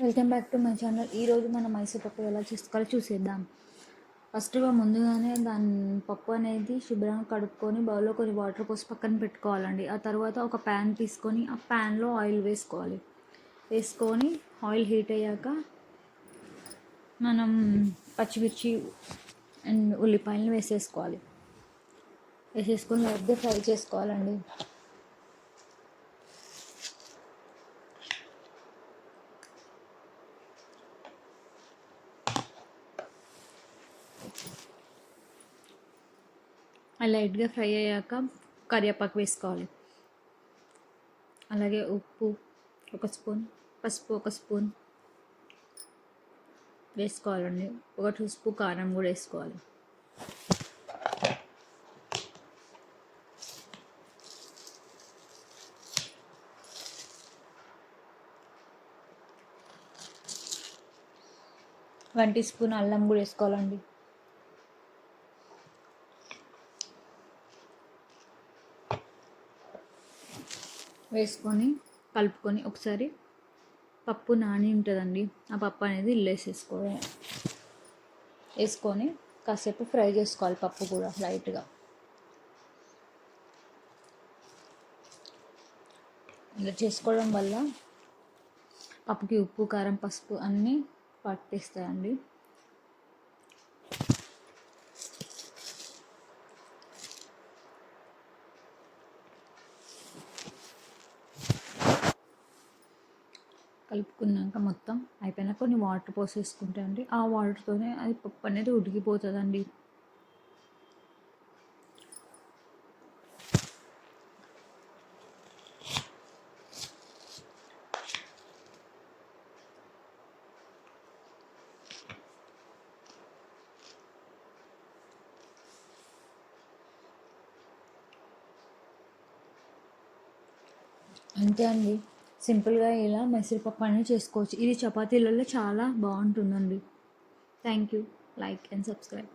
Welcome back to my channel. ఈరోజు మనం మైసూర్ పప్పు ఎలా చేసుకోవాలో చూసేద్దాం. ఫస్ట్గా ముందుగానే దాని పప్పు అనేది శుభ్రంగా కడుక్కొని బౌల్లో కొన్ని వాటర్ పోసి పక్కన పెట్టుకోవాలండి. ఆ తర్వాత ఒక ప్యాన్ తీసుకొని ఆ ప్యాన్లో ఆయిల్ వేసుకొని ఆయిల్ హీట్ అయ్యాక మనం పచ్చిమిర్చి అండ్ ఉల్లిపాయలను వేసేసుకొని లైట్గా ఫ్రై చేసుకోవాలండి. లైట్గా ఫ్రై అయ్యాక కరివేపాకు వేసుకోవాలి. అలాగే ఉప్పు ఒక స్పూన్, పసుపు ఒక స్పూన్ వేసుకోవాలండి. ఒక 2 స్పూన్ కారం కూడా వేసుకోవాలి. వన్ టీ స్పూన్ అల్లం కూడా వేసుకోవాలండి. వేసుకొని కలుపుకొని ఒకసారి పప్పు నాని ఉంటుందండి, ఆ పప్పు అనేది వేసుకొని కాసేపు ఫ్రై చేసుకోవాలి. పప్పు కూడా లైట్గా ఇలా చేసుకోవడం వల్ల పప్పుకి ఉప్పు, కారం, పసుపు అన్నీ పట్టిస్తాయండి. కలుపుకున్నాక మొత్తం అయిపోయినా కొన్ని వాటర్ పోసేసుకుంటే అండి ఆ వాటర్తోనే అది పప్పు అనేది ఉడికిపోతుందండి. అంతే అండి, సింపుల్గా ఇలా మైసూర్పప్పు అనేది చేసుకోవచ్చు. ఇది చపాతీలలో చాలా బాగుంటుందండి. Thank you. Like and subscribe.